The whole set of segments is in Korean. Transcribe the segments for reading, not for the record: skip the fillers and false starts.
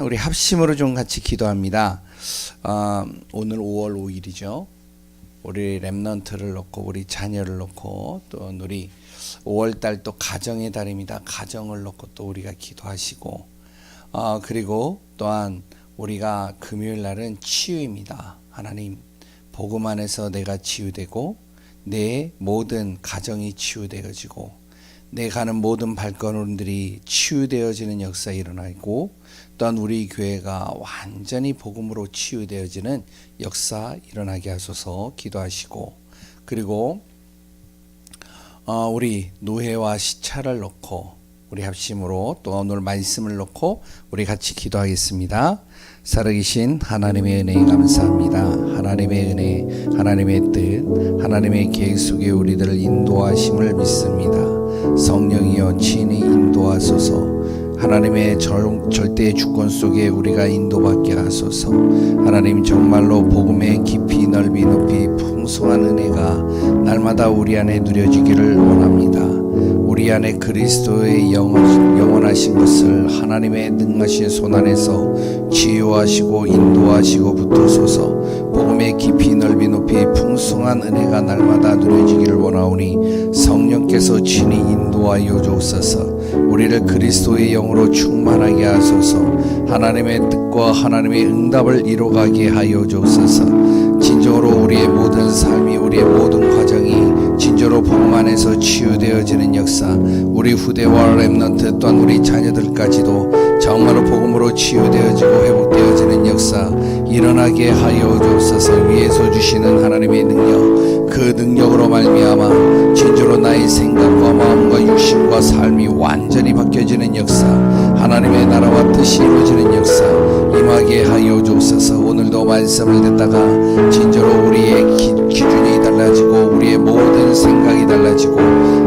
우리 합심으로 좀 같이 기도합니다. 오늘 5월 5일이죠. 우리 렘넌트를 놓고 우리 자녀를 놓고 또 우리 5월 달 또 가정의 달입니다. 가정을 놓고 또 우리가 기도하시고 그리고 또한 우리가 금요일 날은 치유입니다. 하나님 복음 안에서 내가 치유되고 내 모든 가정이 치유되어지고 내 가는 모든 발걸음들이 치유되어지는 역사 일어나고 또한 우리 교회가 완전히 복음으로 치유되어지는 역사 일어나게 하소서 기도하시고, 그리고 우리 노회와 시차를 놓고 우리 합심으로 또 오늘 말씀을 놓고 우리 같이 기도하겠습니다. 살아계신 하나님의 은혜에 감사합니다. 하나님의 은혜, 하나님의 뜻, 하나님의 계획 속에 우리들을 인도하심을 믿습니다. 성령이여 친히 인도하소서. 하나님의 절대의 주권 속에 우리가 인도받게 하소서. 하나님 정말로 복음의 깊이 넓이 높이 풍성한 은혜가 날마다 우리 안에 누려지기를 원합니다. 우리 안에 그리스도의 영원하신 것을 하나님의 능하신 손 안에서 치유하시고 인도하시고 붙드소서. 복음의 깊이 넓이 높이 풍성한 은혜가 날마다 누려지기를 원하오니 성령께서 친히 인도하여 주옵소서. 우리를 그리스도의 영으로 충만하게 하소서. 하나님의 뜻과 하나님의 응답을 이루어가게 하여 주옵소서. 진정으로 우리의 모든 삶이, 우리의 모든 과정이 진정으로 복음 안에서 치유되어지는 역사, 우리 후대와 렘넌트 또한 우리 자녀들까지도 정말로 복음으로 치유되어지고 회복되어지는 역사 일어나게 하여 주옵소서. 위에서 주시는 하나님의 능력, 그 능력으로 말미암아 진정으로 나의 생각과 마음과 육신과 삶이 완전히 바뀌어지는 역사, 하나님의 나라와 뜻이 이루어지는 역사 임하게 하여 주옵소서. 오늘도 말씀을 듣다가 진정으로 우리의 기준이 달라지고 우리의 모든 생각이 달라지고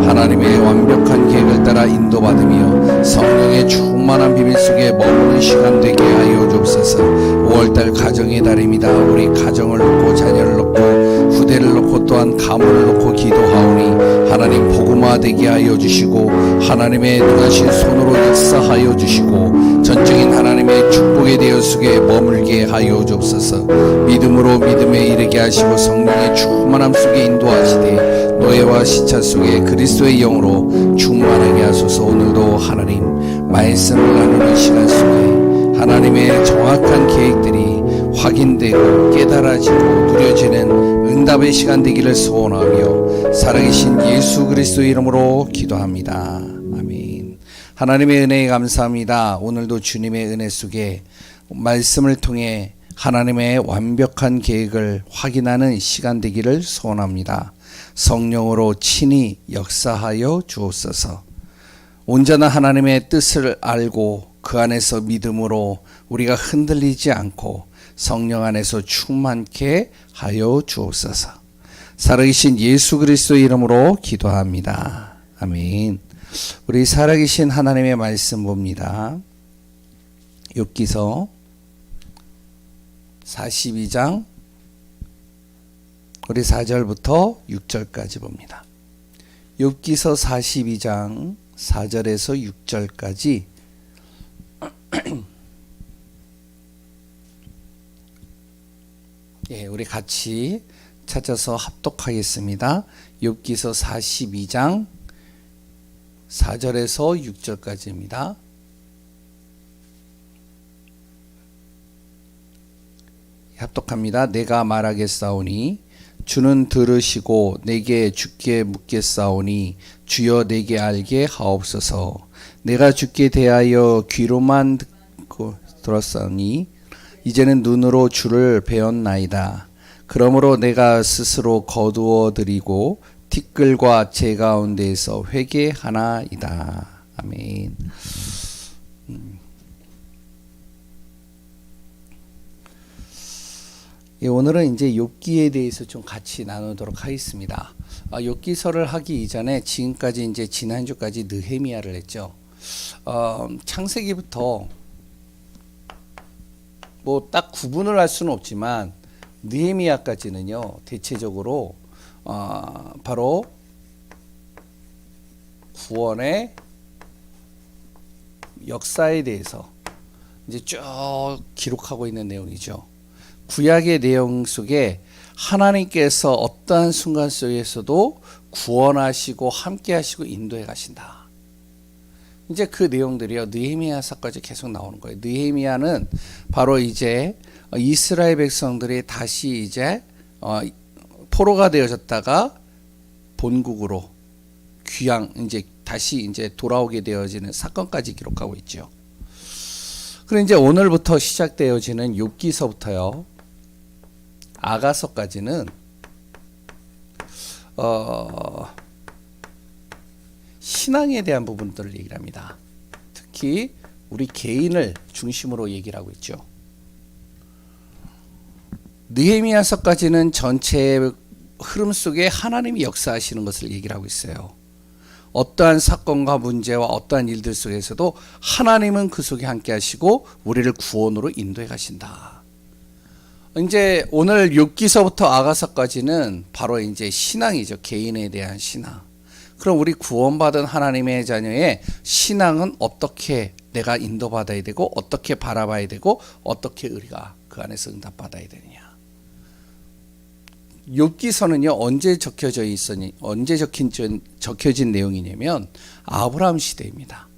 하나님의 완벽한 계획을 따라 인도받으며 성령의 충만한 비밀 속에 머무는 시간 되게 하여 주옵소서. 5월달 가정의 달입니다. 우리 가정을 놓고 자녀를 놓고 후대를 놓고 또한 가문을 놓고 기도하오니 하나님 복음화되게 하여 주시고 하나님의 능하신 손으로 역사하여 주시고 전적인 하나님의 축복의 대여 속에 머물게 하여 주옵소서. 믿음으로 믿음에 이르게 하시고 성령의 충만함 속에 인도하시되 노예와 시차 속에 그리스도의 영으로 충만하게 하소서. 오늘도 하나님 말씀을 나누는 시간 속에 하나님의 정확한 계획들이 확인되고 깨달아지고 누려지는 응답의 시간 되기를 소원하며 살아계신 예수 그리스도의 이름으로 기도합니다. 아멘. 하나님의 은혜에 감사합니다. 오늘도 주님의 은혜 속에 말씀을 통해 하나님의 완벽한 계획을 확인하는 시간 되기를 소원합니다. 성령으로 친히 역사하여 주옵소서. 온전한 하나님의 뜻을 알고 그 안에서 믿음으로 우리가 흔들리지 않고 성령 안에서 충만케 하여 주옵소서. 살아계신 예수 그리스도의 이름으로 기도합니다. 아멘. 우리 살아계신 하나님의 말씀 봅니다. 욥기서 42장 우리 4절부터 6절까지 봅니다. 욥기서 42장 4절에서 6절까지 우리 같이 찾아서 합독하겠습니다. 욥기서 42장 4절에서 6절까지입니다. 합독합니다. 내가 말하겠사오니 주는 들으시고 내게 주께 묻겠사오니 주여 내게 알게 하옵소서. 내가 주께 대하여 귀로만 듣고 들었사오니 이제는 눈으로 주를 배웠나이다. 그러므로 내가 스스로 거두어 드리고 티끌과 제 가운데에서 회개하나이다. 아멘. 오늘은 이제 욥기에 대해서 좀 같이 나누도록 하겠습니다. 욥기서를 하기 이전에 지금까지 이제 지난주까지 느헤미야를 했죠. 창세기부터 뭐 딱 구분을 할 수는 없지만 느헤미야까지는요 대체적으로 바로 구원의 역사에 대해서 이제 쭉 기록하고 있는 내용이죠. 구약의 내용 속에 하나님께서 어떠한 순간 속에서도 구원하시고 함께하시고 인도해 가신다. 이제 그 내용들이요 느헤미야서까지 계속 나오는 거예요. 느헤미야는 바로 이제 이스라엘 백성들이 다시 이제 포로가 되어졌다가 본국으로 귀양 이제 다시 이제 돌아오게 되어지는 사건까지 기록하고 있죠. 그리고 이제 오늘부터 시작되어지는 욥기서부터요 아가서까지는 신앙에 대한 부분들을 얘기를 합니다. 특히 우리 개인을 중심으로 얘기를 하고 있죠. 느헤미야서까지는 전체의 흐름 속에 하나님이 역사하시는 것을 얘기를 하고 있어요. 어떠한 사건과 문제와 어떠한 일들 속에서도 하나님은 그 속에 함께 하시고 우리를 구원으로 인도해 가신다. 이제 오늘 욥기서부터 아가서까지는 바로 이제 신앙이죠. 개인에 대한 신앙. 그럼 우리 구원받은 하나님의 자녀의 신앙은 어떻게 내가 인도받아야 되고 어떻게 바라봐야 되고 어떻게 우리가 그 안에서 응답받아야 되느냐. 욥기서는요 언제 적혀진 내용이냐면 아브라함 시대입니다.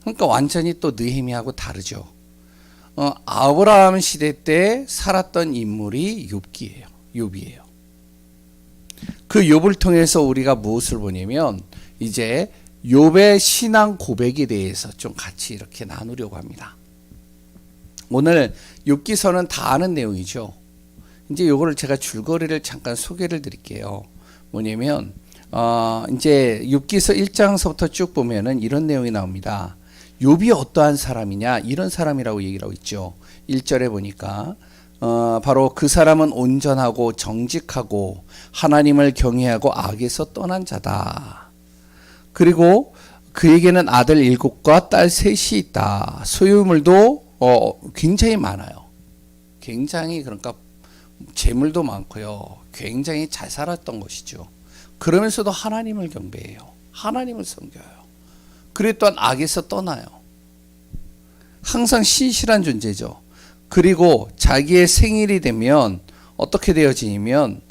그러니까 완전히 또 느헤미야하고 다르죠. 아브라함 시대 때 살았던 인물이 욥이에요. 그 욥을 통해서 우리가 무엇을 보냐면 이제 욥의 신앙 고백에 대해서 좀 같이 이렇게 나누려고 합니다. 오늘 욥기서는 다 아는 내용이죠. 이제 요거를 제가 줄거리를 잠깐 소개를 드릴게요. 뭐냐면 이제 욥기서 1장서부터 쭉 보면은 이런 내용이 나옵니다. 욥이 어떠한 사람이냐 이런 사람이라고 얘기를 하고 있죠. 1절에 보니까 바로 그 사람은 온전하고 정직하고 하나님을 경외하고 악에서 떠난 자다. 그리고 그에게는 아들 7과 딸 3이 있다. 소유물도 굉장히 많아요. 굉장히 그러니까 재물도 많고요. 굉장히 잘 살았던 것이죠. 그러면서도 하나님을 경배해요. 하나님을 섬겨요. 그리고 또한 악에서 떠나요. 항상 신실한 존재죠. 그리고 자기의 생일이 되면 어떻게 되어지냐면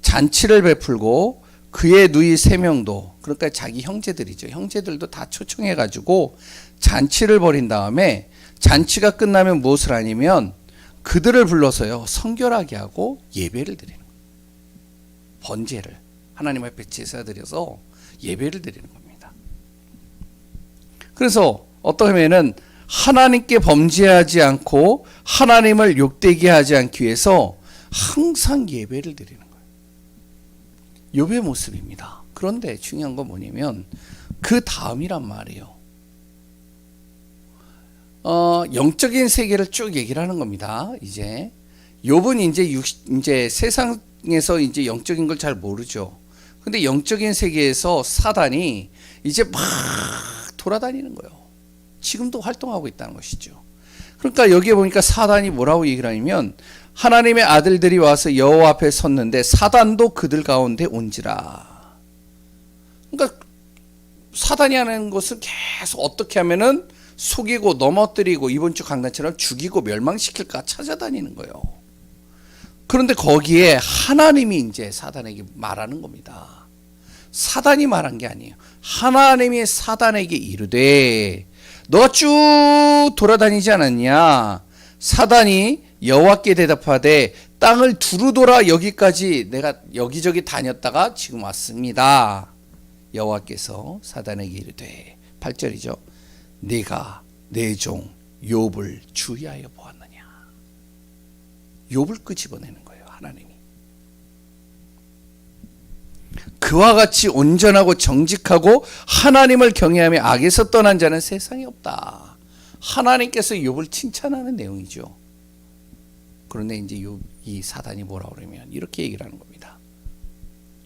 잔치를 베풀고 그의 누이 3명도 그러니까 자기 형제들이죠. 형제들도 다 초청해가지고 잔치를 벌인 다음에 잔치가 끝나면 무엇을 하냐면 그들을 불러서요 성결하게 하고 예배를 드리는 거예요. 번제를 하나님 앞에 제사 드려서 예배를 드리는 겁니다. 그래서 어떠면은 하나님께 범죄하지 않고 하나님을 욕되게 하지 않기 위해서 항상 예배를 드리는 거예요. 욥의 모습입니다. 그런데 중요한 건 뭐냐면 그 다음이란 말이에요. 영적인 세계를 쭉 얘기를 하는 겁니다. 이제 욥은 이제 세상에서 이제 영적인 걸 잘 모르죠. 근데 영적인 세계에서 사단이 이제 막 돌아다니는 거예요. 지금도 활동하고 있다는 것이죠. 그러니까 여기에 보니까 사단이 뭐라고 얘기를 하냐면 하나님의 아들들이 와서 여호와 앞에 섰는데 사단도 그들 가운데 온지라. 그러니까 사단이 하는 것은 계속 어떻게 하면은 속이고 넘어뜨리고 이번 주 강단처럼 죽이고 멸망시킬까 찾아다니는 거예요. 그런데 거기에 하나님이 이제 사단에게 말하는 겁니다. 사단이 말한 게 아니에요. 하나님이 사단에게 이르되 너가 쭉 돌아다니지 않았냐? 사단이 여호와께 대답하되 땅을 두루 돌아 여기까지 내가 여기저기 다녔다가 지금 왔습니다. 여호와께서 사단에게 이르되 8절이죠. 네가 내 종 욥을 주의하여 보았느냐. 욥을 끄집어내는 거예요. 하나님이. 그와 같이 온전하고 정직하고 하나님을 경외하며 악에서 떠난 자는 세상에 없다. 하나님께서 욥을 칭찬하는 내용이죠. 그런데 이제 이 사단이 뭐라 그러면 이렇게 얘기를 하는 겁니다.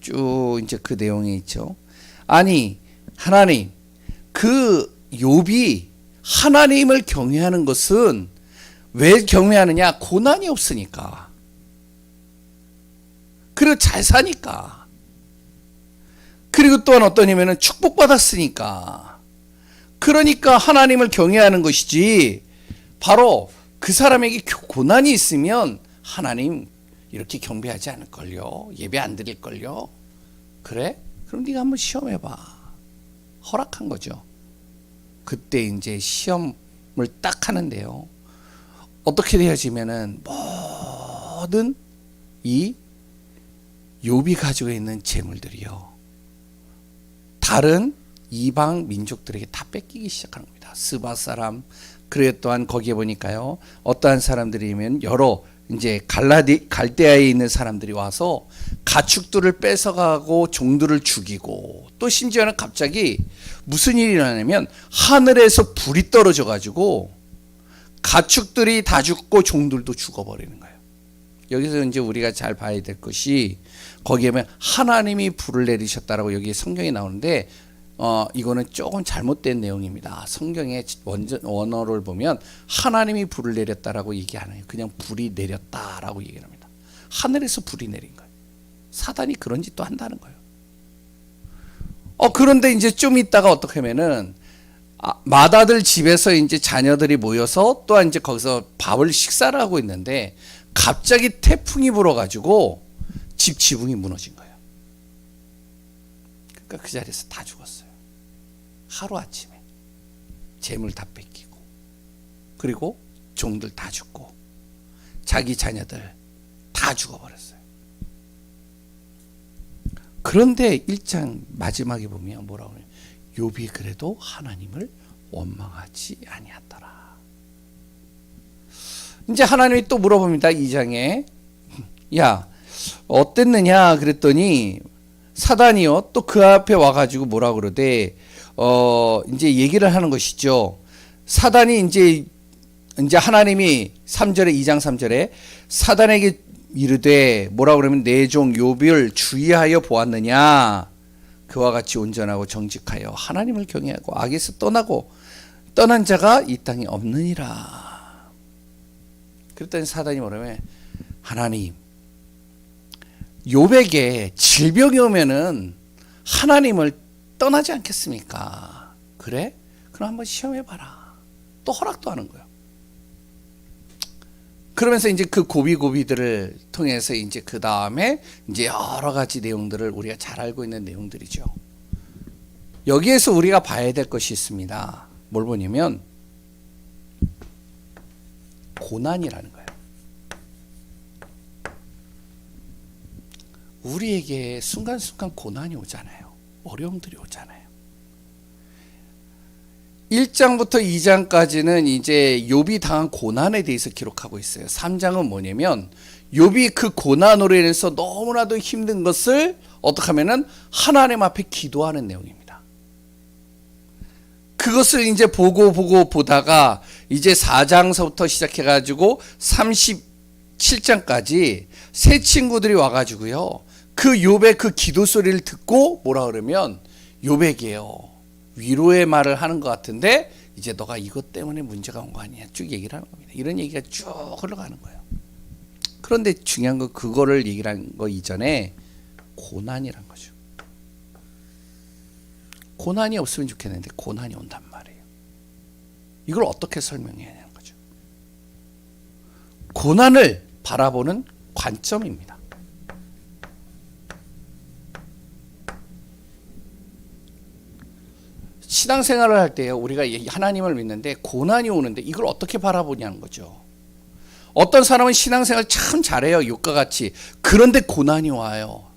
쭉 이제 그 내용이 있죠. 아니 하나님 그 욥이 하나님을 경외하는 것은 왜 경외하느냐? 고난이 없으니까. 그리고 잘 사니까. 그리고 또한 어떠냐면은 축복받았으니까. 그러니까 하나님을 경외하는 것이지, 바로 그 사람에게 고난이 있으면 하나님 이렇게 경배하지 않을걸요. 예배 안 드릴걸요. 그래? 그럼 네가 한번 시험해봐. 허락한 거죠. 그때 이제 시험을 딱 하는데요. 어떻게 되어지면은 모든 이 욥이 가지고 있는 재물들이요, 다른 이방 민족들에게 다 뺏기기 시작하는 겁니다. 스바 사람, 그래 또한 거기에 보니까요, 어떠한 사람들이면 여러 이제 갈대아에 있는 사람들이 와서 가축들을 뺏어가고 종들을 죽이고, 또 심지어는 갑자기 무슨 일이 일어나냐면 하늘에서 불이 떨어져 가지고 가축들이 다 죽고 종들도 죽어버리는 거예요. 여기서 이제 우리가 잘 봐야 될 것이, 거기에 보면 하나님이 불을 내리셨다라고 여기 성경에 나오는데, 이거는 조금 잘못된 내용입니다. 성경의 원어를 보면 하나님이 불을 내렸다라고 얘기 안 해요. 그냥 불이 내렸다라고 얘기를 합니다. 하늘에서 불이 내린 거예요. 사단이 그런 짓도 한다는 거예요. 그런데 이제 좀 있다가 어떻게 하면은, 마다들 집에서 이제 자녀들이 모여서 또한 이제 거기서 밥을 식사를 하고 있는데, 갑자기 태풍이 불어가지고 집 지붕이 무너진 거예요. 그러니까 그 자리에서 다 죽었어요. 하루아침에 재물 다 뺏기고, 그리고 종들 다 죽고, 자기 자녀들 다 죽어버렸어요. 그런데 1장 마지막에 보면 뭐라고 해요? 욥이 그래도 하나님을 원망하지 아니하더라. 이제 하나님이 또 물어봅니다. 2장에 야 어땠느냐 그랬더니, 사단이요 또 그 앞에 와가지고 뭐라 그러대, 이제 얘기를 하는 것이죠. 사단이 이제 하나님이 3절에 2장 3절에 사단에게 이르되 뭐라 그러면, 내 종 욥을 주의하여 보았느냐, 그와 같이 온전하고 정직하여 하나님을 경외하고 악에서 떠난 자가 이 땅에 없느니라. 그랬더니 사단이 뭐라면, 하나님, 욥에게 질병이 오면은 하나님을 떠나지 않겠습니까? 그래? 그럼 한번 시험해봐라. 또 허락도 하는 거예요. 그러면서 이제 그 고비들을 통해서 이제 그 다음에 이제 여러 가지 내용들을 우리가 잘 알고 있는 내용들이죠. 여기에서 우리가 봐야 될 것이 있습니다. 뭘 보냐면 고난이라는 거예요. 우리에게 순간순간 고난이 오잖아요. 어려움들이 오잖아요. 1장부터 2장까지는 이제 욥이 당한 고난에 대해서 기록하고 있어요. 3장은 뭐냐면 욥이 그 고난으로 인해서 너무나도 힘든 것을 어떻게 하면은 하나님 앞에 기도하는 내용입니다. 그것을 이제 보다가 이제 4장서부터 시작해가지고 37장까지 새 친구들이 와가지고요, 그 욥의 그 기도 소리를 듣고 뭐라 그러면, 욥에게요 위로의 말을 하는 것 같은데, 이제 너가 이것 때문에 문제가 온 거 아니냐 쭉 얘기를 하는 겁니다. 이런 얘기가 쭉 흘러가는 거예요. 그런데 중요한 건 그거를 얘기를 한 거 이전에 고난이란 거죠. 고난이 없으면 좋겠는데 고난이 온단 말이에요. 이걸 어떻게 설명해야 하는 거죠? 고난을 바라보는 관점입니다. 신앙생활을 할 때요, 우리가 하나님을 믿는데 고난이 오는데 이걸 어떻게 바라보냐는 거죠. 어떤 사람은 신앙생활 참 잘해요, 욥과 같이. 그런데 고난이 와요.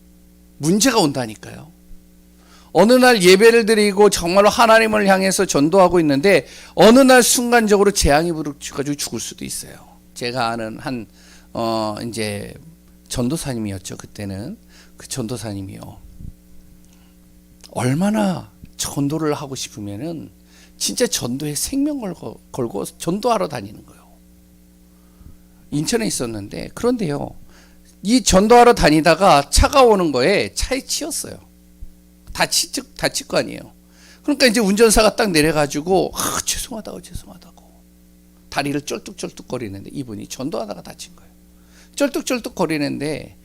문제가 온다니까요. 어느 날 예배를 드리고 정말로 하나님을 향해서 전도하고 있는데 어느 날 순간적으로 재앙이 부르쳐가지고 죽을 수도 있어요. 제가 아는 한 이제 전도사님이었죠. 그때는 그 전도사님이요, 얼마나 전도를 하고 싶으면은 진짜 전도에 생명 걸고 전도하러 다니는 거예요. 인천에 있었는데, 그런데요, 이 전도하러 다니다가 차가 오는 거에 차에 치였어요. 다칠 거 아니에요. 그러니까 이제 운전사가 딱 내려가지고 죄송하다고 다리를 쩔뚝쩔뚝 거리는데, 이분이 전도하다가 다친 거예요. 쩔뚝쩔뚝 거리는데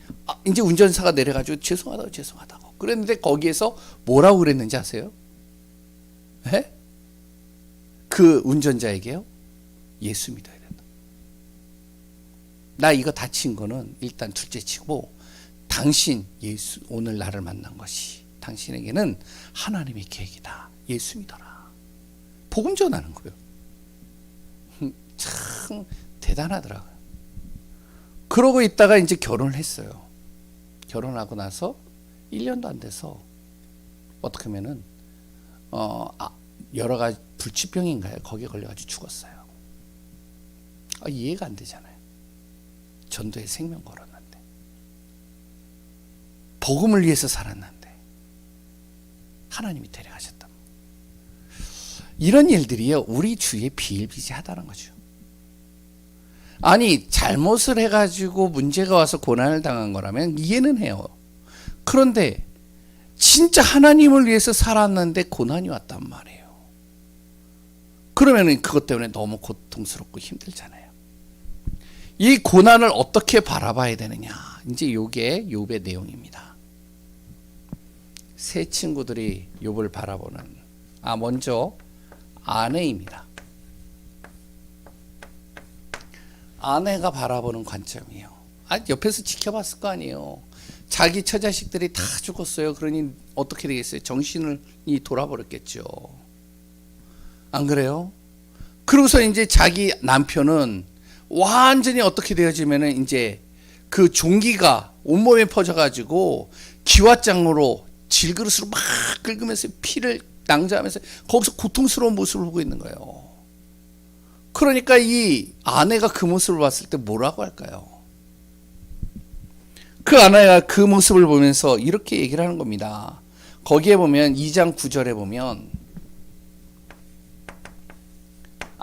이제 운전사가 내려가지고 죄송하다고 그랬는데, 거기에서 뭐라고 그랬는지 아세요? 에? 그 운전자에게요. 예수 믿어야 된다. 나 이거 다친 거는 일단 둘째치고 당신 예수 오늘 나를 만난 것이 당신에게는 하나님의 계획이다. 예수 믿어라. 복음 전하는 거예요. 참 대단하더라고요. 그러고 있다가 이제 결혼을 했어요. 결혼하고 나서 1년도 안 돼서 어떻게 하면은 여러 가지 불치병인가요? 거기에 걸려가지고 죽었어요. 이해가 안 되잖아요. 전도에 생명 걸었는데 복음을 위해서 살았는데 하나님이 데려가셨다. 이런 일들이요 우리 주위에 비일비재하다는 거죠. 아니 잘못을 해가지고 문제가 와서 고난을 당한 거라면 이해는 해요. 그런데 진짜 하나님을 위해서 살았는데 고난이 왔단 말이에요. 그러면 그것 때문에 너무 고통스럽고 힘들잖아요. 이 고난을 어떻게 바라봐야 되느냐. 이제 이게 욥의 내용입니다. 세 친구들이 욥을 바라보는 먼저 아내입니다. 아내가 바라보는 관점이에요. 옆에서 지켜봤을 거 아니에요. 자기 처자식들이 다 죽었어요. 그러니 어떻게 되겠어요? 정신이 돌아버렸겠죠. 안 그래요? 그러고서 이제 자기 남편은 완전히 어떻게 되어지면은 이제 그 종기가 온몸에 퍼져가지고 기왓장으로 질그릇으로 막 긁으면서 피를 낭자하면서 거기서 고통스러운 모습을 보고 있는 거예요. 그러니까 이 아내가 그 모습을 봤을 때 뭐라고 할까요? 그 아내가 그 모습을 보면서 이렇게 얘기를 하는 겁니다. 거기에 보면 2장 9절에 보면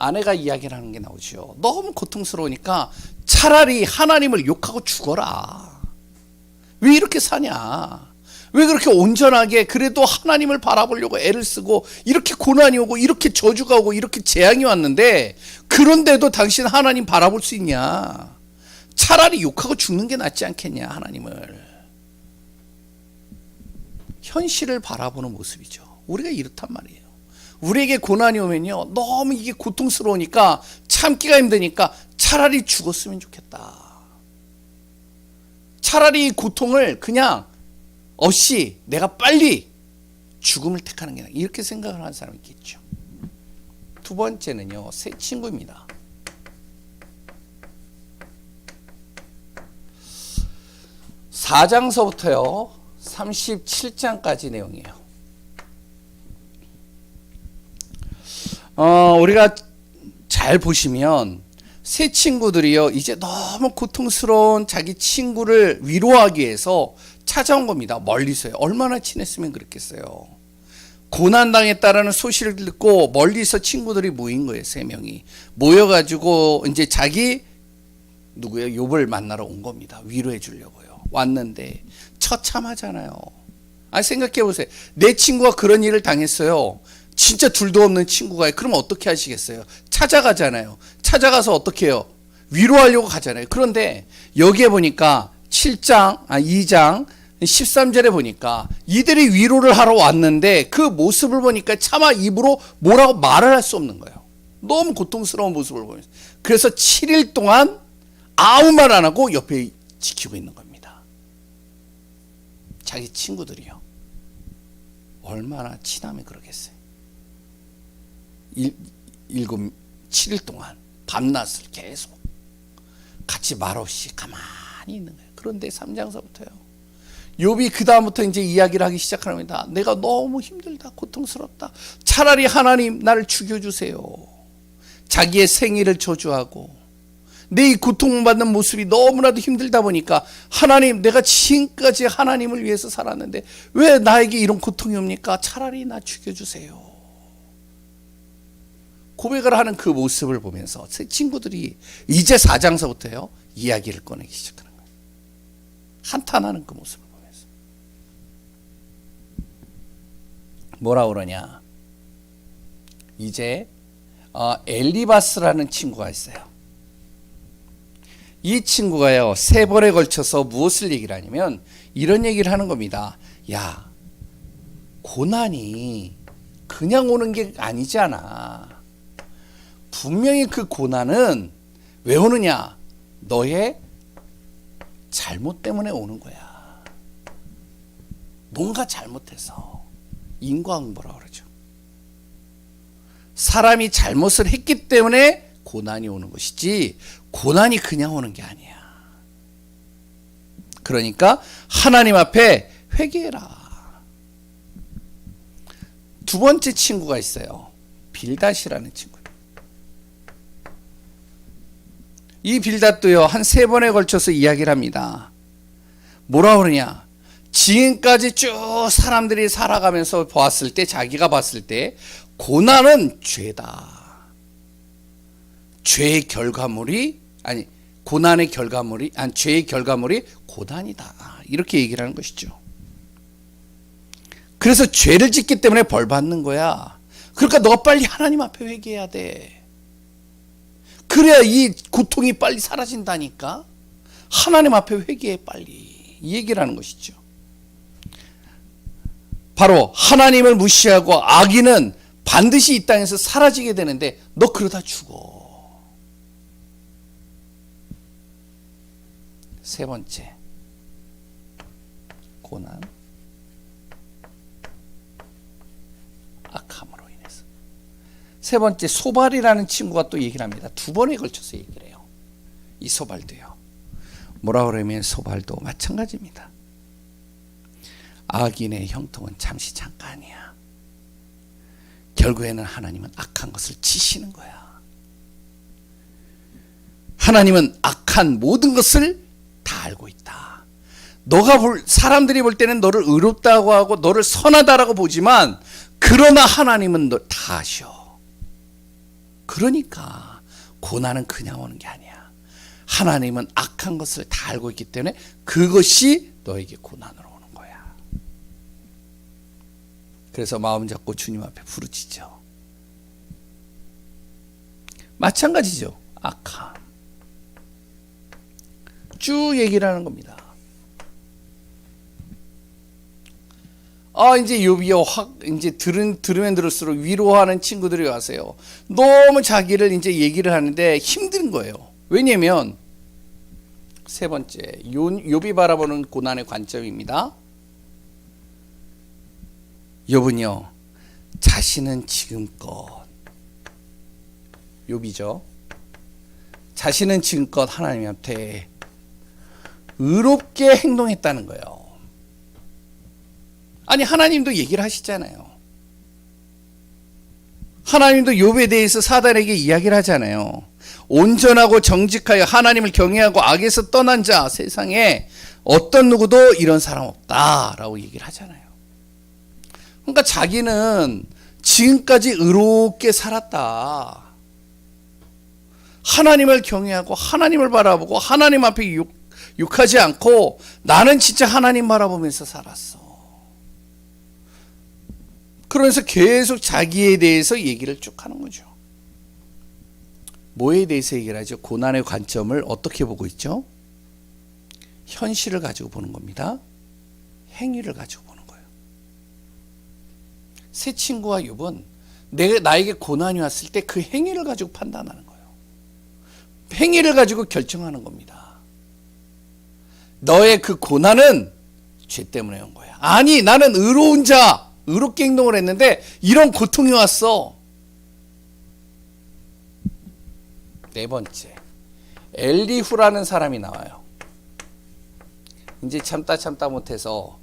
아내가 이야기를 하는 게 나오죠. 너무 고통스러우니까 차라리 하나님을 욕하고 죽어라. 왜 이렇게 사냐? 왜 그렇게 온전하게 그래도 하나님을 바라보려고 애를 쓰고 이렇게 고난이 오고 이렇게 저주가 오고 이렇게 재앙이 왔는데 그런데도 당신 하나님 바라볼 수 있냐? 차라리 욕하고 죽는 게 낫지 않겠냐 하나님을. 현실을 바라보는 모습이죠. 우리가 이렇단 말이에요. 우리에게 고난이 오면요 너무 이게 고통스러우니까 참기가 힘드니까 차라리 죽었으면 좋겠다. 차라리 이 고통을 그냥 없이 내가 빨리 죽음을 택하는 게 나아. 이렇게 생각을 하는 사람이 있겠죠. 두 번째는요 새 친구입니다. 4장서부터요 37장까지 내용이에요. 우리가 잘 보시면 새 친구들이요 이제 너무 고통스러운 자기 친구를 위로하기 위해서 찾아온 겁니다. 멀리서요. 얼마나 친했으면 그랬겠어요. 고난당했다라는 소식을 듣고 멀리서 친구들이 모인 거예요. 3명이 모여가지고 이제 자기 누구예요? 욥을 만나러 온 겁니다. 위로해 주려고요. 왔는데 처참하잖아요. 생각해 보세요. 내 친구가 그런 일을 당했어요. 진짜 둘도 없는 친구가 그럼 어떻게 하시겠어요? 찾아가잖아요. 찾아가서 어떻게 해요? 위로하려고 가잖아요. 그런데 여기에 보니까 2장 13절에 보니까 이들이 위로를 하러 왔는데 그 모습을 보니까 차마 입으로 뭐라고 말을 할 수 없는 거예요. 너무 고통스러운 모습을 보면서. 그래서 7일 동안 아무 말 안 하고 옆에 지키고 있는 겁니다. 자기 친구들이요. 얼마나 친하면 그러겠어요. 7일 동안 밤낮을 계속 같이 말없이 가만히 있는 거예요. 그런데 3장서부터요. 욥이 그 다음부터 이제 이야기를 하기 시작합니다. 내가 너무 힘들다, 고통스럽다. 차라리 하나님 나를 죽여주세요. 자기의 생일을 저주하고 내 이 고통받는 모습이 너무나도 힘들다 보니까 하나님 내가 지금까지 하나님을 위해서 살았는데 왜 나에게 이런 고통이 옵니까? 차라리 나 죽여주세요. 고백을 하는 그 모습을 보면서 새 친구들이 이제 4장서부터요 이야기를 꺼내기 시작하는 거예요. 한탄하는 그 모습을 보면서 뭐라 그러냐? 이제 엘리바스라는 친구가 있어요. 이 친구가요 3번에 걸쳐서 무엇을 얘기를 하냐면 이런 얘기를 하는 겁니다. 야, 고난이 그냥 오는 게 아니잖아. 분명히 그 고난은 왜 오느냐? 너의 잘못 때문에 오는 거야. 뭔가 잘못해서. 인과응보라고 그러죠. 사람이 잘못을 했기 때문에 고난이 오는 것이지 고난이 그냥 오는 게 아니야. 그러니까 하나님 앞에 회개해라. 두 번째 친구가 있어요. 빌닷이라는 친구. 이 빌닷도요, 한 3번에 걸쳐서 이야기를 합니다. 뭐라 그러냐? 지금까지 쭉 사람들이 살아가면서 보았을 때, 자기가 봤을 때 고난은 죄다. 죄의 결과물이, 아니 고난의 결과물이, 아니 죄의 결과물이 고난이다. 이렇게 얘기를 하는 것이죠. 그래서 죄를 짓기 때문에 벌 받는 거야. 그러니까 너가 빨리 하나님 앞에 회개해야 돼. 그래야 이 고통이 빨리 사라진다니까. 하나님 앞에 회개해 빨리. 이 얘기를 하는 것이죠. 바로 하나님을 무시하고 악인은 반드시 이 땅에서 사라지게 되는데 너 그러다 죽어. 세 번째, 고난, 악함으로 인해서. 세 번째, 소발이라는 친구가 또 얘기를 합니다. 2번에 걸쳐서 얘기를 해요. 이 소발도요. 뭐라 그러면 소발도 마찬가지입니다. 악인의 형통은 잠시 잠깐이야. 결국에는 하나님은 악한 것을 치시는 거야. 하나님은 악한 모든 것을 다 알고 있다. 사람들이 볼 때는 너를 의롭다고 하고 너를 선하다라고 보지만 그러나 하나님은 너 다 아셔. 그러니까 고난은 그냥 오는 게 아니야. 하나님은 악한 것을 다 알고 있기 때문에 그것이 너에게 고난으로 오는 거야. 그래서 마음 잡고 주님 앞에 부르짖죠. 마찬가지죠. 악함. 쭉 얘기를 하는 겁니다. 이제 욥이요, 이제 들으면 들을수록 위로하는 친구들이 와서요. 너무 자기를 이제 얘기를 하는데 힘든 거예요. 왜냐면, 세 번째, 욥이 바라보는 고난의 관점입니다. 욥은요, 자신은 지금껏, 욥이죠. 자신은 지금껏 하나님한테 의롭게 행동했다는 거예요. 아니 하나님도 얘기를 하시잖아요. 하나님도 욥에 대해서 사단에게 이야기를 하잖아요. 온전하고 정직하여 하나님을 경외하고 악에서 떠난 자 세상에 어떤 누구도 이런 사람 없다라고 얘기를 하잖아요. 그러니까 자기는 지금까지 의롭게 살았다. 하나님을 경외하고 하나님을 바라보고 하나님 앞에 욕하지 않고 나는 진짜 하나님 바라보면서 살았어. 그러면서 계속 자기에 대해서 얘기를 쭉 하는 거죠. 뭐에 대해서 얘기를 하죠? 고난의 관점을 어떻게 보고 있죠? 현실을 가지고 보는 겁니다. 행위를 가지고 보는 거예요. 새 친구와 욥은 나에게 고난이 왔을 때 그 행위를 가지고 판단하는 거예요. 행위를 가지고 결정하는 겁니다. 너의 그 고난은 죄 때문에 온 거야. 아니 나는 의로운 자, 의롭게 행동을 했는데 이런 고통이 왔어. 네 번째, 엘리후라는 사람이 나와요. 이제 참다 못해서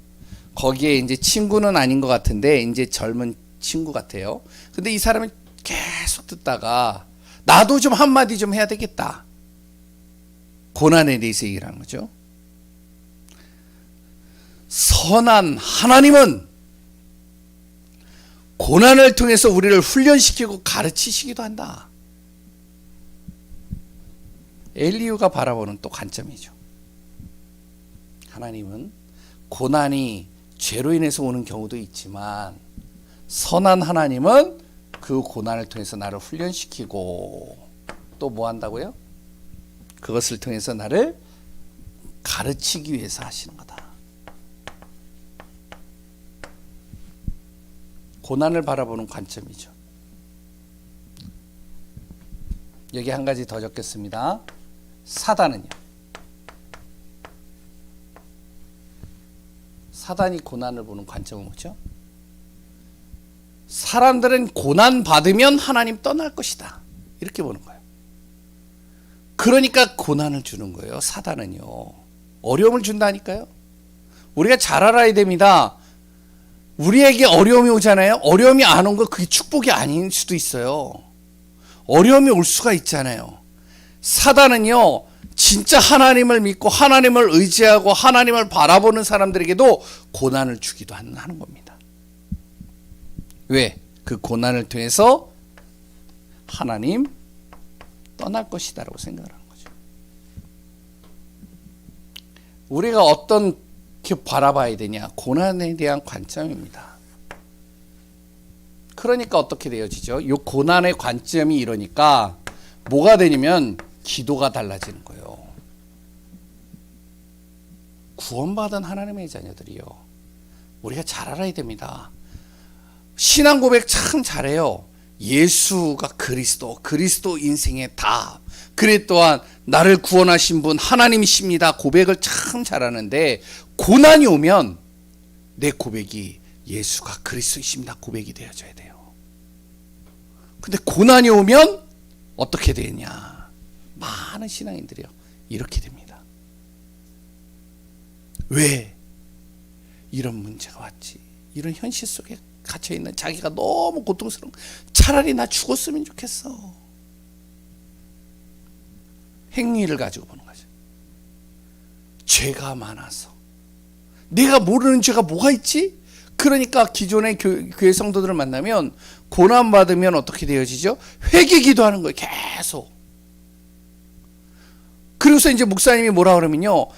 거기에 이제 친구는 아닌 것 같은데 이제 젊은 친구 같아요. 근데 이 사람은 계속 듣다가 나도 좀 한마디 좀 해야 되겠다. 고난에 대해서 얘기를 하는 거죠. 선한 하나님은 고난을 통해서 우리를 훈련시키고 가르치시기도 한다. 엘리후가 바라보는 또 관점이죠. 하나님은 고난이 죄로 인해서 오는 경우도 있지만 선한 하나님은 그 고난을 통해서 나를 훈련시키고 또 뭐 한다고요? 그것을 통해서 나를 가르치기 위해서 하시는 거다. 고난을 바라보는 관점이죠. 여기 한 가지 더 적겠습니다. 사단은요. 사단이 고난을 보는 관점은 뭐죠? 사람들은 고난 받으면 하나님 떠날 것이다. 이렇게 보는 거예요. 그러니까 고난을 주는 거예요. 사단은요. 어려움을 준다니까요. 우리가 잘 알아야 됩니다. 우리에게 어려움이 오잖아요. 어려움이 안 온 거 그게 축복이 아닐 수도 있어요. 어려움이 올 수가 있잖아요. 사단은요, 진짜 하나님을 믿고 하나님을 의지하고 하나님을 바라보는 사람들에게도 고난을 주기도 하는 겁니다. 왜? 그 고난을 통해서 하나님 떠날 것이다 라고 생각을 하는 거죠. 우리가 어떻게 바라봐야 되냐? 고난에 대한 관점입니다. 그러니까 어떻게 되어지죠? 이 고난의 관점이 이러니까 뭐가 되냐면 기도가 달라지는 거예요. 구원받은 하나님의 자녀들이요. 우리가 잘 알아야 됩니다. 신앙 고백 참 잘해요. 예수가 그리스도 인생의 다. 그래 또한 나를 구원하신 분 하나님이십니다. 고백을 참 잘하는데 고난이 오면 내 고백이 예수가 그리스도이십니다. 고백이 되어져야 돼요. 근데 고난이 오면 어떻게 되냐? 많은 신앙인들이요. 이렇게 됩니다. 왜? 이런 문제가 왔지. 이런 현실 속에 갇혀있는 자기가 너무 고통스러운 차라리 나 죽었으면 좋겠어. 행위를 가지고 보는 거죠. 죄가 많아서 내가 모르는 죄가 뭐가 있지? 그러니까 기존의 교회 성도들을 만나면 고난받으면 어떻게 되어지죠? 회개 기도하는 거예요. 계속. 그래서 이제 목사님이 뭐라 그러면요,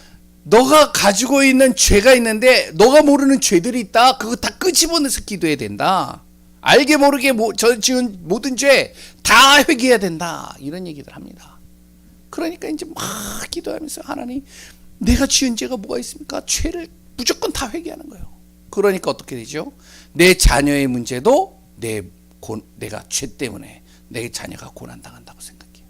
너가 가지고 있는 죄가 있는데 너가 모르는 죄들이 있다. 그거 다 끄집어내서 기도해야 된다. 알게 모르게 저 지은 모든 죄 다 회개해야 된다. 이런 얘기들 합니다. 그러니까 이제 막 기도하면서 하나님 내가 지은 죄가 뭐가 있습니까? 죄를 무조건 다 회개하는 거예요. 그러니까 어떻게 되죠? 내 자녀의 문제도 내가 죄 때문에 내 자녀가 고난당한다고 생각해요.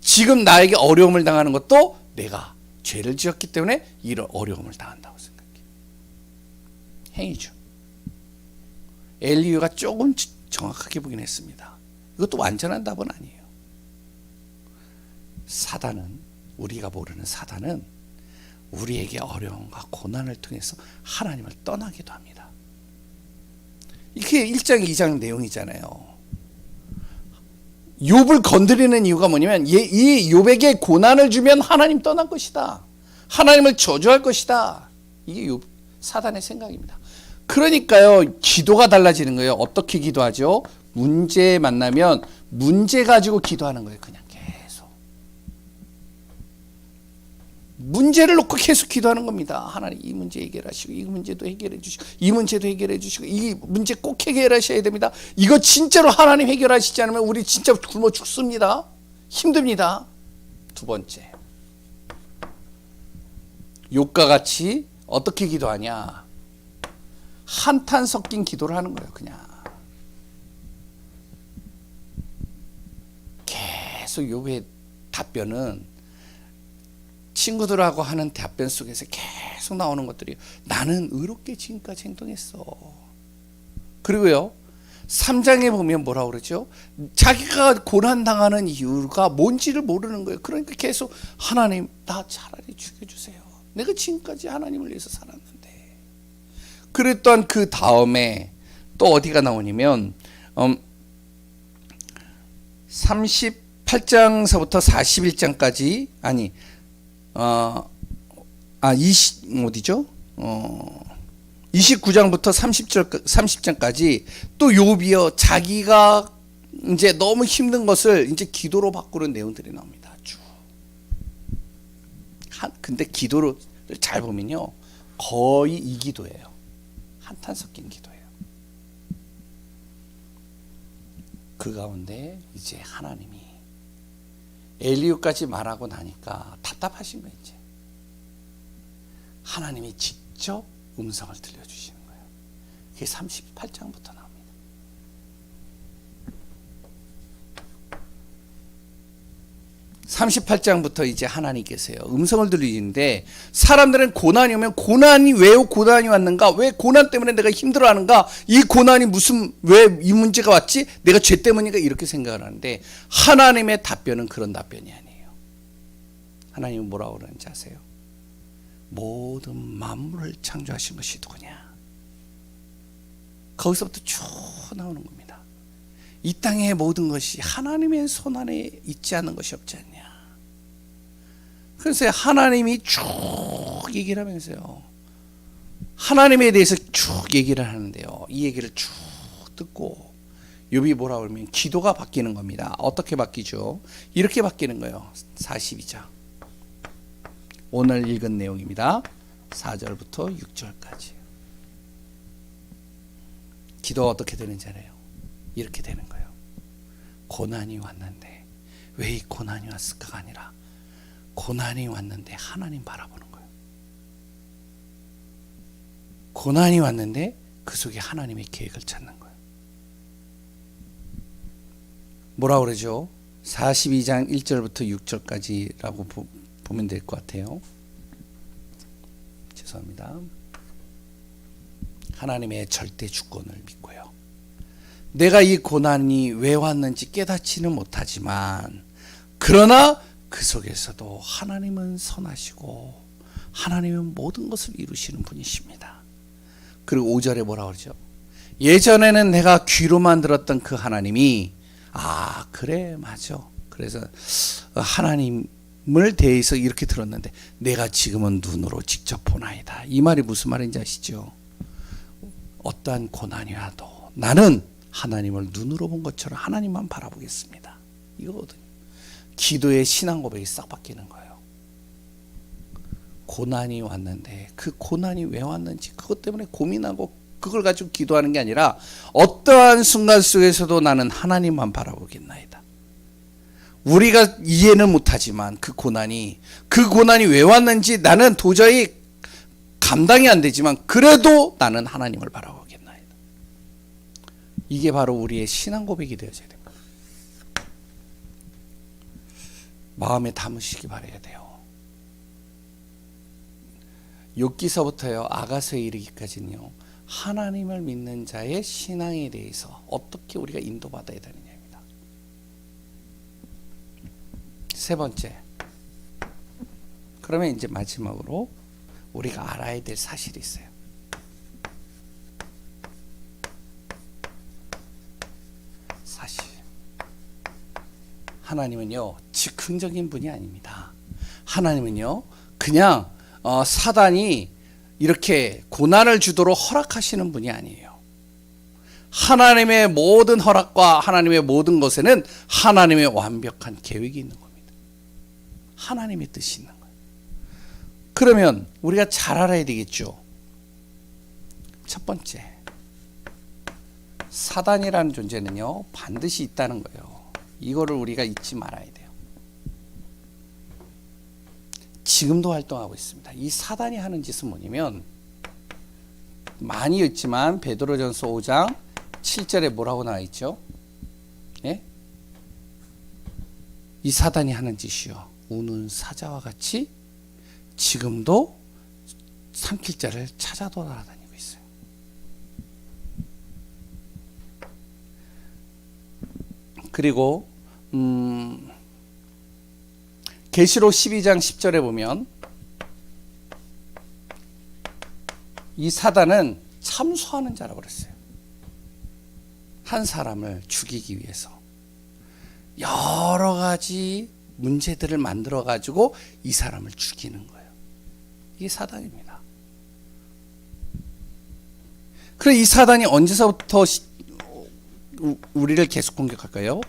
지금 나에게 어려움을 당하는 것도 내가 죄를 지었기 때문에 이런 어려움을 당한다고 생각해요. 행위죠. 엘리야가 조금 정확하게 보긴 했습니다. 이것도 완전한 답은 아니에요. 사단은, 우리가 모르는 사단은 우리에게 어려움과 고난을 통해서 하나님을 떠나기도 합니다. 이게 1장 2장 내용이잖아요. 욥을 건드리는 이유가 뭐냐면 이 욥에게 고난을 주면 하나님 떠날 것이다. 하나님을 저주할 것이다. 이게 욥 사단의 생각입니다. 그러니까요, 기도가 달라지는 거예요. 어떻게 기도하죠? 문제 만나면 문제 가지고 기도하는 거예요. 그냥 계속 문제를 놓고 계속 기도하는 겁니다. 하나님 이 문제 해결하시고 이 문제도 해결해 주시고 이 문제도 해결해 주시고 이 문제 꼭 해결하셔야 됩니다. 이거 진짜로 하나님 해결하시지 않으면 우리 진짜 굶어 죽습니다. 힘듭니다. 두 번째, 욥과 같이 어떻게 기도하냐? 한탄 섞인 기도를 하는 거예요. 그냥 계속 욥의 답변은 친구들하고 하는 답변 속에서 계속 나오는 것들이 나는 의롭게 지금까지 행동했어. 그리고요 3장에 보면 뭐라고 그러죠? 자기가 고난당하는 이유가 뭔지를 모르는 거예요. 그러니까 계속 하나님 나 차라리 죽여주세요. 내가 지금까지 하나님을 위해서 살았는데. 그랬던 그 다음에 또 어디가 나오냐면 38장서부터 41장까지 어디죠? 29장부터 30장까지 또 욥이요 자기가 이제 너무 힘든 것을 이제 기도로 바꾸는 내용들이 나옵니다. 쭉. 근데 기도를 잘 보면요 거의 이 기도예요. 한탄 섞인 기도예요. 그 가운데 이제 하나님이 엘리야까지 말하고 나니까 답답하신 거예요. 이제 하나님이 직접 음성을 들려주시는 거예요. 그게 38장부터 나옵니다. 38장부터 이제 하나님께서요 음성을 들리는데, 사람들은 고난이 오면 왜 고난이 왔는가, 왜 고난 때문에 내가 힘들어하는가, 이 고난이 왜 이 문제가 왔지, 내가 죄 때문인가, 이렇게 생각을 하는데, 하나님의 답변은 그런 답변이 아니에요. 하나님은 뭐라고 그러는지 아세요? 모든 만물을 창조하신 것이 누구냐. 거기서부터 쭉 나오는 겁니다. 이 땅의 모든 것이 하나님의 손 안에 있지 않은 것이 없지 않냐. 그래서 하나님이 쭉 얘기를 하면서요, 하나님에 대해서 쭉 얘기를 하는데요, 이 얘기를 쭉 듣고 욥이 뭐라고 그러면 기도가 바뀌는 겁니다. 어떻게 바뀌죠? 이렇게 바뀌는 거예요. 42장 오늘 읽은 내용입니다. 4절부터 6절까지. 기도가 어떻게 되는지 알아요? 이렇게 되는 거예요. 고난이 왔는데 왜 이 고난이 왔을까가 아니라, 고난이 왔는데 하나님 바라보는 거예요. 고난이 왔는데 그 속에 하나님의 계획을 찾는 거예요. 뭐라고 그러죠? 42장 1절부터 6절까지라고 보면 될 것 같아요. 죄송합니다. 하나님의 절대 주권을 믿고요, 내가 이 고난이 왜 왔는지 깨닫지는 못하지만, 그러나 그 속에서도 하나님은 선하시고 하나님은 모든 것을 이루시는 분이십니다. 그리고 5절에 뭐라고 그러죠? 예전에는 내가 귀로만 들었던 그 하나님이, 그래 맞아, 그래서 하나님을 대해서 이렇게 들었는데 내가 지금은 눈으로 직접 보나이다. 이 말이 무슨 말인지 아시죠? 어떠한 고난이 와도 나는 하나님을 눈으로 본 것처럼 하나님만 바라보겠습니다. 이거거든요. 기도의 신앙 고백이 싹 바뀌는 거예요. 고난이 왔는데 그 고난이 왜 왔는지 그것 때문에 고민하고 그걸 가지고 기도하는 게 아니라, 어떠한 순간 속에서도 나는 하나님만 바라보겠나이다. 우리가 이해는 못하지만 그 고난이 왜 왔는지 나는 도저히 감당이 안 되지만, 그래도 나는 하나님을 바라보겠나이다. 이게 바로 우리의 신앙 고백이 되어져야 됩니다. 마음에 담으시기 바라야 돼요. 욥기서부터요 아가서에 이르기까지는요, 하나님을 믿는 자의 신앙에 대해서 어떻게 우리가 인도받아야 되느냐입니다. 세 번째, 그러면 이제 마지막으로 우리가 알아야 될 사실이 있어요. 사실, 하나님은요 즉흥적인 분이 아닙니다. 하나님은요 그냥 사단이 이렇게 고난을 주도록 허락하시는 분이 아니에요. 하나님의 모든 허락과 하나님의 모든 것에는 하나님의 완벽한 계획이 있는 겁니다. 하나님의 뜻이 있는 거예요. 그러면 우리가 잘 알아야 되겠죠. 첫 번째, 사단이라는 존재는요 반드시 있다는 거예요. 이거를 우리가 잊지 말아야 돼요. 지금도 활동하고 있습니다. 이 사단이 하는 짓은 뭐냐면, 많이 읽지만 베드로전서 5장 7절에 뭐라고 나와 있죠? 예? 이 사단이 하는 짓이요, 우는 사자와 같이 지금도 삼킬 자를 찾아 돌아다니고 있어요. 그리고 계시록 12장 10절에 보면 이 사단은 참소하는 자라고 그랬어요. 한 사람을 죽이기 위해서 여러 가지 문제들을 만들어 가지고 이 사람을 죽이는 거예요. 이게 사단입니다. 그래, 이 사단이 언제서부터 우리를 계속 공격할까요?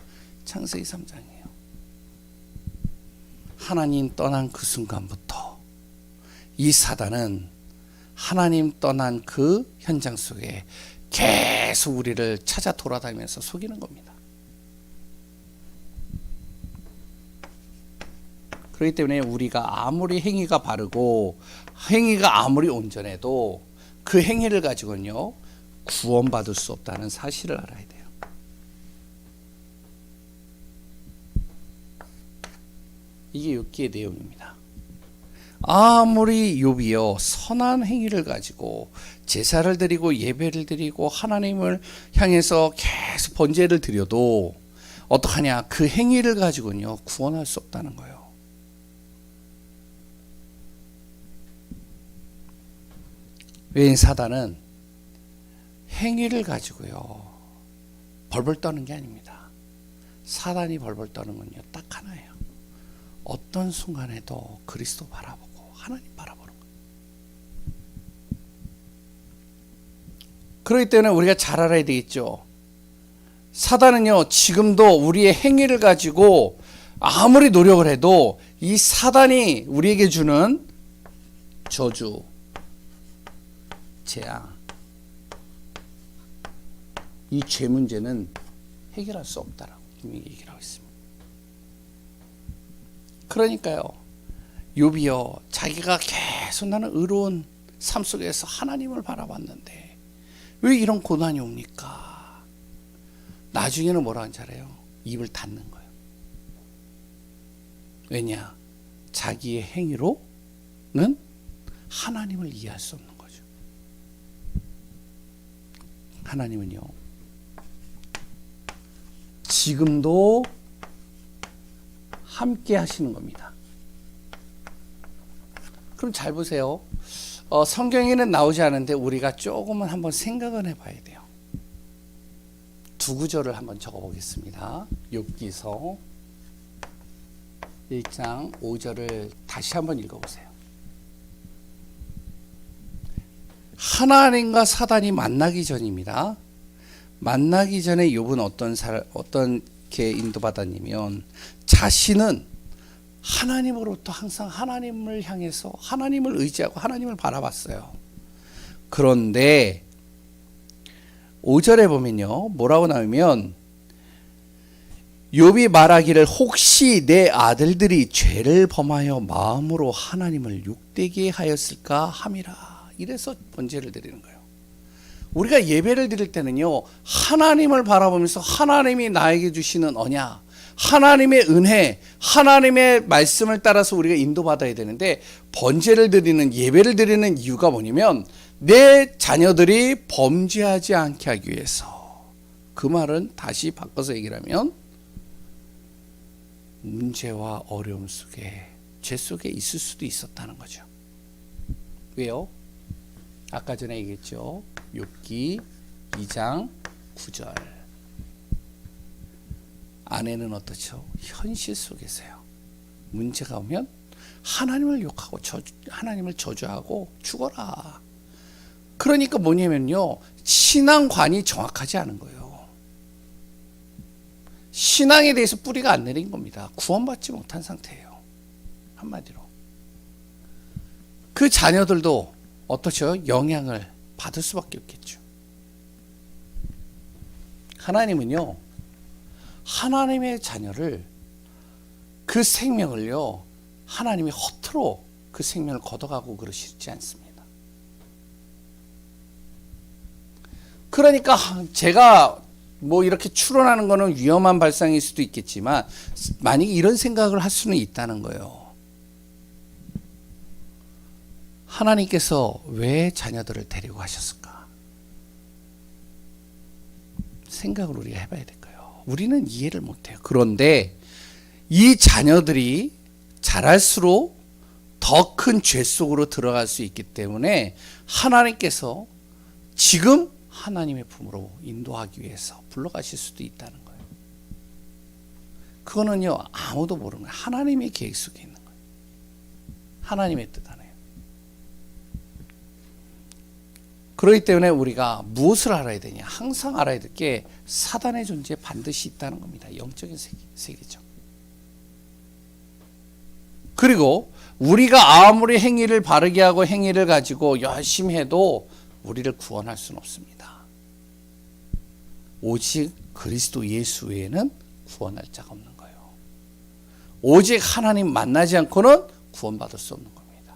창세기 3장이에요. 하나님 떠난 그 순간부터 이 사단은 하나님 떠난 그 현장 속에 계속 우리를 찾아 돌아다니면서 속이는 겁니다. 그렇기 때문에 우리가 아무리 행위가 바르고 행위가 아무리 온전해도 그 행위를 가지고는요 구원받을 수 없다는 사실을 알아야 돼요. 이게 욥기의 내용입니다. 아무리 욥이요 선한 행위를 가지고 제사를 드리고 예배를 드리고 하나님을 향해서 계속 번제를 드려도 어떡하냐, 그 행위를 가지고는요 구원할 수 없다는 거예요. 왜냐하면 사단은 행위를 가지고요 벌벌 떠는 게 아닙니다. 사단이 벌벌 떠는 건요 딱 하나예요. 어떤 순간에도 그리스도 바라보고 하나님 바라보는 거예요. 그렇기 때문에 우리가 잘 알아야 되겠죠. 사단은요 지금도 우리의 행위를 가지고 아무리 노력을 해도 이 사단이 우리에게 주는 저주, 재앙, 이 죄 문제는 해결할 수 없다라고 분명히 얘기를 하고 있습니다. 그러니까요 욥이요 자기가 계속 나는 의로운 삶 속에서 하나님을 바라봤는데 왜 이런 고난이 옵니까? 나중에는 뭐라 하는지 알아요? 입을 닫는 거예요. 왜냐? 자기의 행위로는 하나님을 이해할 수 없는 거죠. 하나님은요 지금도 함께 하시는 겁니다. 그럼 잘 보세요. 성경에는 나오지 않은데 우리가 조금은 한번 생각을 해봐야 돼요. 두 구절을 한번 적어보겠습니다. 욥기서 1장 5절을 다시 한번 읽어보세요. 하나님과 사단이 만나기 전입니다. 만나기 전에 욥은 어떻게 인도받았냐면 자신은 하나님으로부터 항상 하나님을 향해서 하나님을 의지하고 하나님을 바라봤어요. 그런데 5절에 보면요 뭐라고 나오면 욥이 말하기를 혹시 내 아들들이 죄를 범하여 마음으로 하나님을 욕되게 하였을까 함이라. 이래서 번제를 드리는 거예요. 우리가 예배를 드릴 때는요 하나님을 바라보면서 하나님이 나에게 주시는 언약, 하나님의 은혜, 하나님의 말씀을 따라서 우리가 인도받아야 되는데 번제를 드리는 예배를 드리는 이유가 뭐냐면 내 자녀들이 범죄하지 않게 하기 위해서. 그 말은 다시 바꿔서 얘기를 하면 문제와 어려움 속에 죄 속에 있을 수도 있었다는 거죠. 왜요? 아까 전에 얘기했죠. 욥기 2장 9절. 아내는 어떻죠? 현실 속에서요. 문제가 오면 하나님을 욕하고 하나님을 저주하고 죽어라. 그러니까 뭐냐면요. 신앙관이 정확하지 않은 거예요. 신앙에 대해서 뿌리가 안 내린 겁니다. 구원받지 못한 상태예요. 한마디로. 그 자녀들도 어떻죠? 영향을 받을 수밖에 없겠죠. 하나님은요. 하나님의 자녀를 그 생명을요. 하나님이 허투루 그 생명을 걷어가고 그러시지 않습니다. 그러니까 제가 뭐 이렇게 추론하는 거는 위험한 발상일 수도 있겠지만 만약에 이런 생각을 할 수는 있다는 거예요. 하나님께서 왜 자녀들을 데리고 가셨을까? 생각을 우리가 해봐야 될 거예요. 우리는 이해를 못해요. 그런데 이 자녀들이 자랄수록 더 큰 죄 속으로 들어갈 수 있기 때문에 하나님께서 지금 하나님의 품으로 인도하기 위해서 불러가실 수도 있다는 거예요. 그거는요 아무도 모르는 거예요. 하나님의 계획 속에 있는 거예요. 하나님의 뜻 안에요. 그렇기 때문에 우리가 무엇을 알아야 되냐? 항상 알아야 될 게 사단의 존재에 반드시 있다는 겁니다. 영적인 세계죠. 그리고 우리가 아무리 행위를 바르게 하고 행위를 가지고 열심히 해도 우리를 구원할 수는 없습니다. 오직 그리스도 예수 외에는 구원할 자가 없는 거예요. 오직 하나님 만나지 않고는 구원받을 수 없는 겁니다.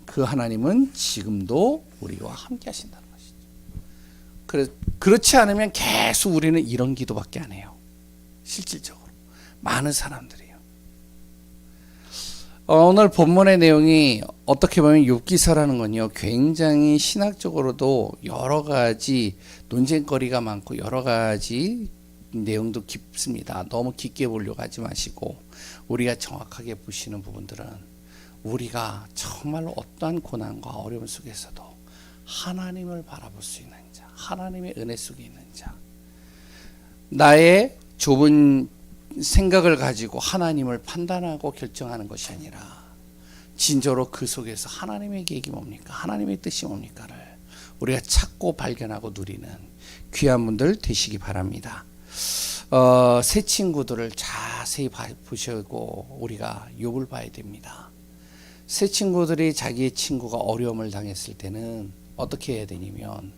그 하나님은 지금도 우리와 함께 하신다는 것이죠. 그렇지 않으면 계속 우리는 이런 기도밖에 안 해요. 실질적으로 많은 사람들이요. 오늘 본문의 내용이 어떻게 보면 욥기서라는 건요, 굉장히 신학적으로도 여러 가지 논쟁거리가 많고 여러 가지 내용도 깊습니다. 너무 깊게 보려고 하지 마시고 우리가 정확하게 보시는 부분들은 우리가 정말로 어떠한 고난과 어려움 속에서도 하나님을 바라볼 수 있는 자, 하나님의 은혜 속에 있는 자, 나의 좁은 생각을 가지고 하나님을 판단하고 결정하는 것이 아니라 진저로 그 속에서 하나님의 계획이 뭡니까? 하나님의 뜻이 뭡니까를 우리가 찾고 발견하고 누리는 귀한 분들 되시기 바랍니다. 새 친구들을 자세히 보시고 우리가 욥을 봐야 됩니다. 새 친구들이 자기의 친구가 어려움을 당했을 때는 어떻게 해야 되냐면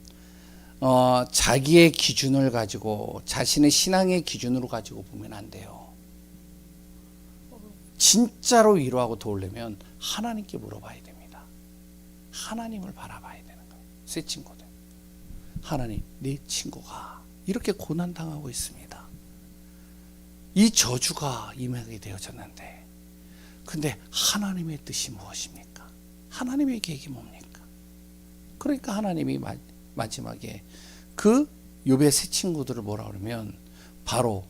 자기의 기준을 가지고 자신의 신앙의 기준으로 가지고 보면 안 돼요. 진짜로 위로하고 도우려면 하나님께 물어봐야 됩니다. 하나님을 바라봐야 되는 거예요. 새 친구들. 하나님, 내 친구가 이렇게 고난당하고 있습니다. 이 저주가 임하게 되어졌는데 근데 하나님의 뜻이 무엇입니까? 하나님의 계획이 뭡니까? 그러니까 하나님이 마지막에 그 욥의 새 친구들을 뭐라 그러면 바로